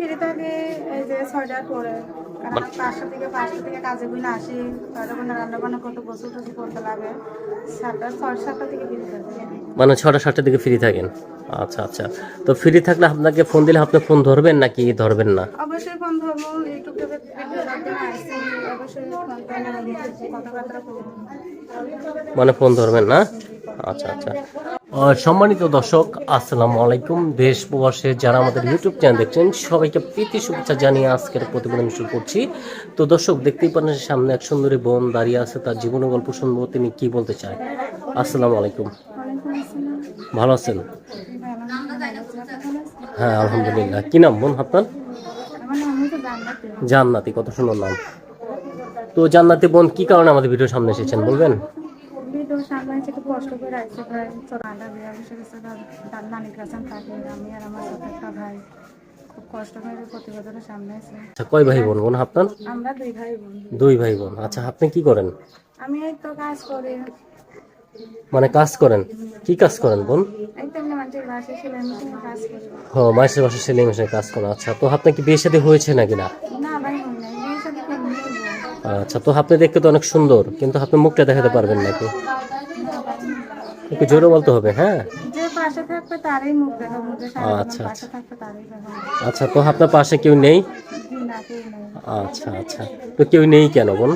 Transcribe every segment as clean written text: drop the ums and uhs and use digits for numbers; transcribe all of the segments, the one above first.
ফিরে থাকে এই যে 6টার পরে, কারণ 5টা থেকে কাজে গুলো আসি, 6টা পর্যন্ত রান্না বান্না করতে বসে টসে করতে লাগে, 7টা থেকে ফিরে থাকে। মানে 6টা 7টার দিকে ফ্রি থাকেন? আচ্ছা আচ্ছা। তো ফ্রি থাকলে আপনাকে ফোন দিলে আপনি ফোন ধরবেন নাকি ধরবেন না? অবশ্যই ফোন ধরবো, ইউটিউব থেকে ভিডিও দেখতে আসছি, অবশ্যই ফোন করে কথাবার্তা করবো। মানে ফোন ধরবেন না? আচ্ছা আচ্ছা। সম্মানিত দর্শক, আসসালামু আলাইকুম। দেশ প্রবাসে যারা আমাদের ইউটিউব চ্যানেল দেখছেন সবাইকে প্রীতি শুভেচ্ছা জানিয়ে আজকের প্রতিবেদন শুরু করছি। তো দর্শক, দেখতেই পারেন সামনে এক সুন্দরী বোন দাঁড়িয়ে আছে, তার জীবনের গল্প শুনবো, তিনি কি বলতে চায়। আসসালামু আলাইকুম। ওয়ালাইকুম আসসালাম। ভালো আছেন? হ্যাঁ আলহামদুলিল্লাহ। কি নাম বোন আপনার? আমার নাম হচ্ছে জান্নাতি। জান্নাতি, কত সুন্দর নাম। তো জান্নাতি বোন, কি কারণে আমাদের ভিডিওর সামনে এসেছেন বলবেন? ভিডিও সামনে একটু কষ্ট করে আসছে, প্রায় 4 বিয়ে বসে গেছে, তার নানির কাছে থাকে, আমি আর আমার সাথে একটা ভাই খুব কষ্ট করে প্রতিবেদনের সামনে আছে। আচ্ছা, কয় ভাই বোন বোন আপনার? আমরা 2 ভাই বোন। 2 ভাই বোন। আচ্ছা, আপনি কি করেন? আমি এই তো কাজ করি, মানে কাজ করেন? কি কাজ করেন বোন? এই তো এমনি মানুষের বাসায় সেলাই মেশিনে কাজ করি। ও, মাসের বাসায় সেলাই মেশিনে কাজ করেন। আচ্ছা, তো আপনার কি বিয়ে শাদী হয়েছে নাকি না? না ভাই, হয় নাই, বিয়ের সাথে কেউ নেই। আচ্ছা, তো আপনি দেখতে তো অনেক সুন্দর, কিন্তু আপনি মুখটা দেখাতে পারবেন নাকি? একটু জোরে বলতে হবে, হ্যাঁ। যে পাশে থাকবে তারই মুখ দেখাবো, যে সারা আচ্ছা জীবন আচ্ছা পাশে থাকবে তারই দেখাবো। আচ্ছা। তো আপনার পাশে কেউ নেই? না, কেউ নেই। আচ্ছা আচ্ছা। তো কেউ নেই কেন বোন?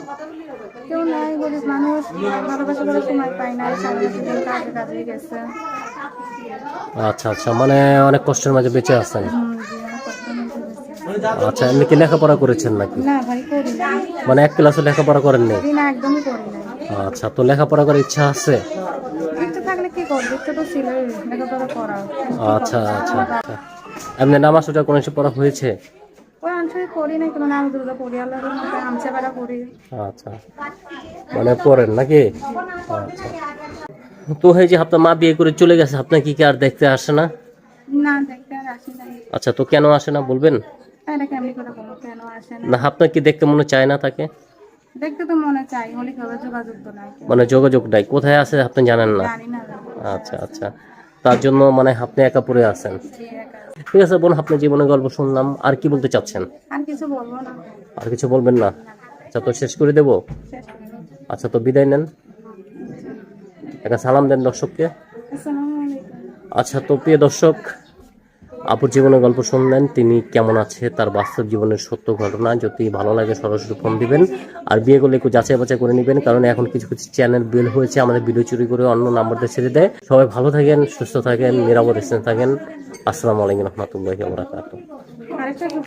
কেউ নাই, গরিব মানুষ, ভালোবাসা করে সময় পায় না, সামনে জীবন কাজে কাজে গেছে। আচ্ছা আচ্ছা, মানে অনেক কষ্টের মাঝে বেঁচে আছেন। জীবনে কষ্ট মধ্যে গেছে। আচ্ছা, এমনি কি লেখাপড়া করেছেন নাকি? না ভাই, করি না। মানে 1 ক্লাসও লেখাপড়া করেন নাই? না, একদমই করি না। আচ্ছা, তো লেখাপড়া করার ইচ্ছা আছে? ইচ্ছে থাকলে কি করবো, ইচ্ছে তো ছিল লেখাপড়া করা। আচ্ছা আচ্ছা আচ্ছা। এমনি নামাজ রোজা কোনো কিছু পড়া হয়েছে? ওই অঞ্চলে করি না, কোনো নাম দুর্গা পড়ি, আল্লাহর মধ্যে আমসা বেড়া পড়ি। আচ্ছা, মানে পড়েন নাকি? আচ্ছা। তো এই যে আপনার মা বিয়ে করে চলে গেছে, আপনার কি আর দেখতে আসে না? না, দেখতে আর আসি নাই। আচ্ছা, তো কেন আসে না বলবেন? এটা কেমনি করে বলো, কেন আসে না? না, আপনার কি দেখতে মনে চায় না তাকে? দেখতে তো মনে চাই, হলে খবর যোগাযোগ তো নাই। মানে যোগাযোগ নাই, কোথায় আছে আপনি জানেন না? জানি না। আচ্ছা আচ্ছা। তার জন্য মানে আপনি একা পড়ে আছেন। জি, একা। ঠিক আছে বোন, আপনার জীবনের গল্প শুনলাম, আর কি বলতে চাচ্ছেন? আর কিছু বলবো না। আর কিছু বলবেন না? আচ্ছা, তো শেষ করে দেবো। শেষ করে দাও। আচ্ছা, তো বিদায় নেন, একটা সালাম দেন দর্শককে। আসসালামু আলাইকুম। আচ্ছা, তো প্রিয় দর্শক, আপুর জীবনের গল্প শুনলেন, তিনি কেমন আছে, তার বাস্তব জীবনের সত্য ঘটনা। যদি ভালো লাগে সরাসরি ফোন দিবেন, আর বিয়ে করলে একটু যাচাই বাছাই করে নেবেন, কারণ এখন কিছু কিছু চ্যানেল বেল হয়েছে আমাদের ভিডিও চুরি করে অন্য নাম্বারটা ছেড়ে দেয়। সবাই ভালো থাকেন, সুস্থ থাকেন, নিরাপদ স্থানে থাকেন। আসসালামু আলাইকুম রহমতুল্লাহি ওয়া বারাকাতুহু। আরেকটা